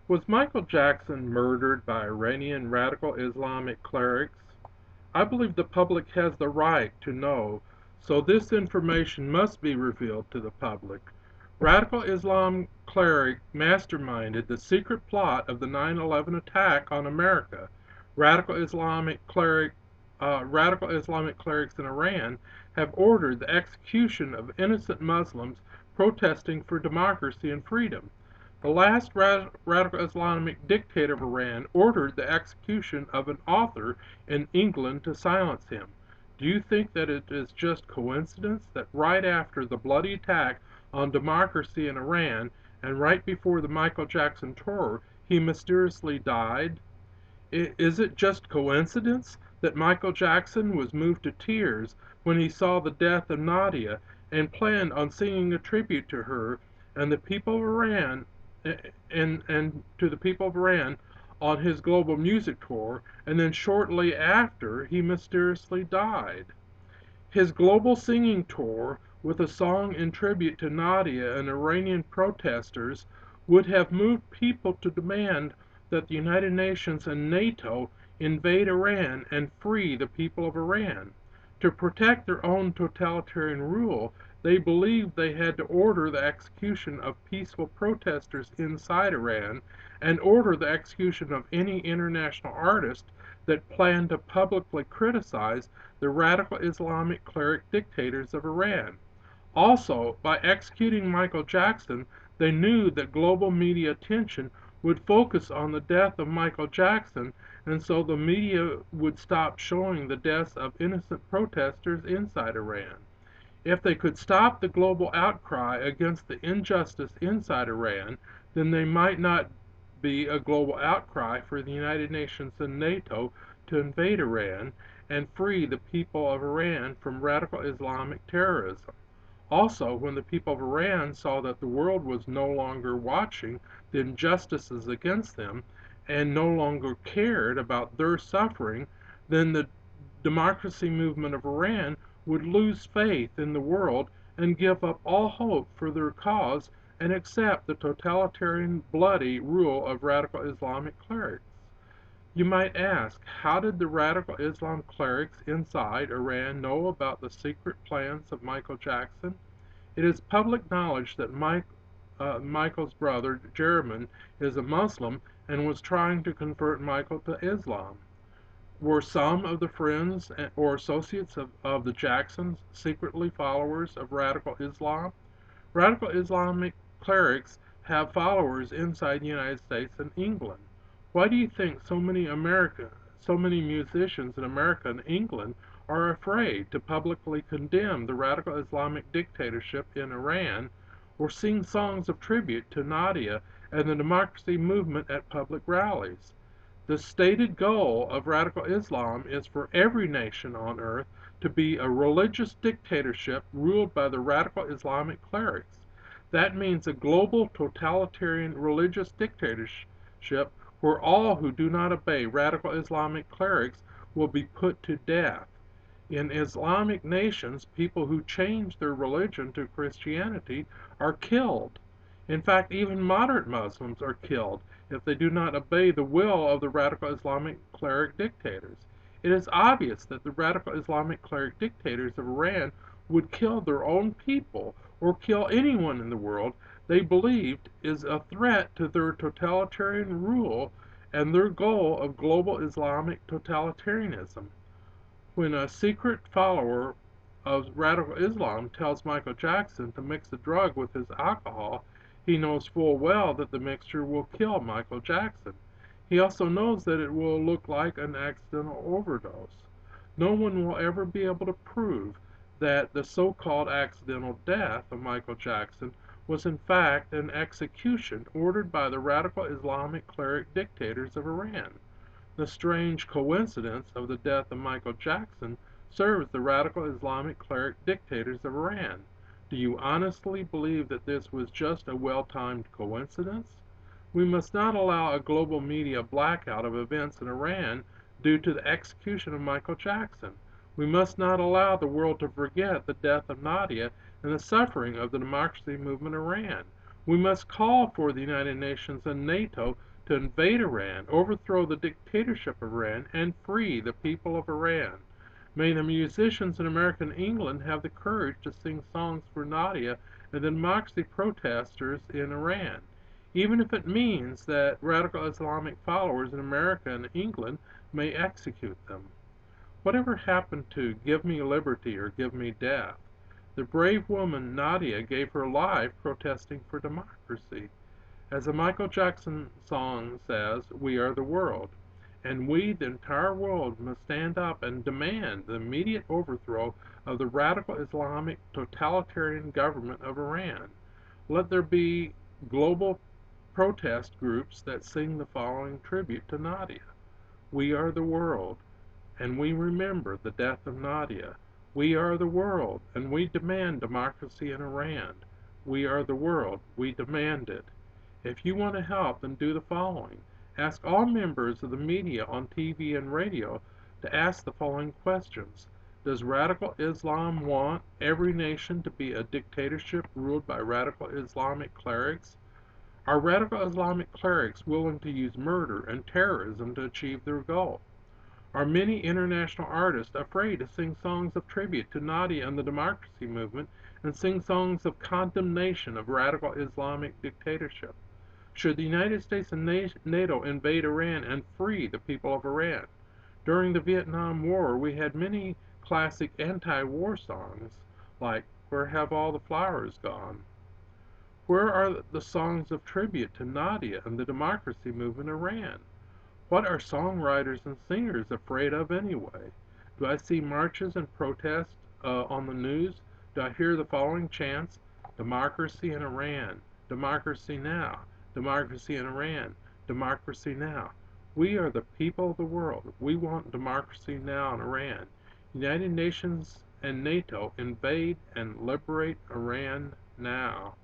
Was Michael Jackson murdered by Iranian radical Islamic clerics? I believe the public has the right to know, so this information must be revealed to the public. Radical Islam cleric masterminded the secret plot of the 9/11 attack on America. Radical Islamic cleric Radical Islamic clerics in Iran have ordered the execution of innocent Muslims protesting for democracy and freedom. The last radical Islamic dictator of Iran ordered the execution of an author in England to silence him. Do you think that it is just coincidence that right after the bloody attack on democracy in Iran and right before the Michael Jackson tour, he mysteriously died? Is it just coincidence that Michael Jackson was moved to tears when he saw the death of Nadia and planned on singing a tribute to her and the people of Iran and to the people of Iran on his global music tour, and then shortly after he mysteriously died? His global singing tour with a song in tribute to Nadia and Iranian protesters would have moved people to demand that the United Nations and NATO invade Iran and free the people of Iran. To protect their own totalitarian rule, they believed they had to order the execution of peaceful protesters inside Iran and order the execution of any international artist that planned to publicly criticize the radical Islamic cleric dictators of Iran. Also, by executing Michael Jackson, they knew that global media attention would focus on the death of Michael Jackson, and so the media would stop showing the deaths of innocent protesters inside Iran. If they could stop the global outcry against the injustice inside Iran, then there might not be a global outcry for the United Nations and NATO to invade Iran and free the people of Iran from radical Islamic terrorism. Also, when the people of Iran saw that the world was no longer watching the injustices against them and no longer cared about their suffering, then the democracy movement of Iran would lose faith in the world and give up all hope for their cause and accept the totalitarian, bloody rule of radical Islamic clerics. You might ask, how did the radical Islam clerics inside Iran know about the secret plans of Michael Jackson? It is public knowledge that Michael's brother, Jeremy, is a Muslim and was trying to convert Michael to Islam. Were some of the friends or associates of the Jacksons secretly followers of radical Islam? Radical Islamic clerics have followers inside the United States and England. Why do you think so many musicians in America and England are afraid to publicly condemn the radical Islamic dictatorship in Iran or sing songs of tribute to Nadia and the democracy movement at public rallies? The stated goal of radical Islam is for every nation on earth to be a religious dictatorship ruled by the radical Islamic clerics. That means a global totalitarian religious dictatorship where all who do not obey radical Islamic clerics will be put to death. In Islamic nations, people who change their religion to Christianity are killed. In fact, even moderate Muslims are killed if they do not obey the will of the radical Islamic cleric dictators. It is obvious that the radical Islamic cleric dictators of Iran would kill their own people or kill anyone in the world they believed is a threat to their totalitarian rule and their goal of global Islamic totalitarianism. When a secret follower of radical Islam tells Michael Jackson to mix a drug with his alcohol, he knows full well that the mixture will kill Michael Jackson. He also knows that it will look like an accidental overdose. No one will ever be able to prove that the so-called accidental death of Michael Jackson was in fact an execution ordered by the radical Islamic cleric dictators of Iran. The strange coincidence of the death of Michael Jackson serves the radical Islamic cleric dictators of Iran. Do you honestly believe that this was just a well-timed coincidence? We must not allow a global media blackout of events in Iran due to the execution of Michael Jackson. We must not allow the world to forget the death of Nadia and the suffering of the democracy movement in Iran. We must call for the United Nations and NATO to invade Iran, overthrow the dictatorship of Iran, and free the people of Iran. May the musicians in America and England have the courage to sing songs for Nadia and the democracy protesters in Iran, even if it means that radical Islamic followers in America and England may execute them. Whatever happened to "Give me liberty" or "Give me death"? The brave woman Nadia gave her life protesting for democracy. As the Michael Jackson song says, we are the world. And we, the entire world, must stand up and demand the immediate overthrow of the radical Islamic totalitarian government of Iran. Let there be global protest groups that sing the following tribute to Nadia. We are the world, and we remember the death of Nadia. We are the world, and we demand democracy in Iran. We are the world, we demand it. If you want to help, then do the following. Ask all members of the media on TV and radio to ask the following questions. Does radical Islam want every nation to be a dictatorship ruled by radical Islamic clerics? Are radical Islamic clerics willing to use murder and terrorism to achieve their goal? Are many international artists afraid to sing songs of tribute to Nadia and the democracy movement and sing songs of condemnation of radical Islamic dictatorship? Should the United States and NATO invade Iran and free the people of Iran? During the Vietnam War, we had many classic anti-war songs, like "Where Have All the Flowers Gone?" Where are the songs of tribute to Nadia and the democracy movement in Iran? What are songwriters and singers afraid of anyway? Do I see marches and protests on the news? Do I hear the following chants? Democracy in Iran, democracy now, democracy in Iran, democracy now. We are the people of the world. We want democracy now in Iran. United Nations and NATO invade and liberate Iran now.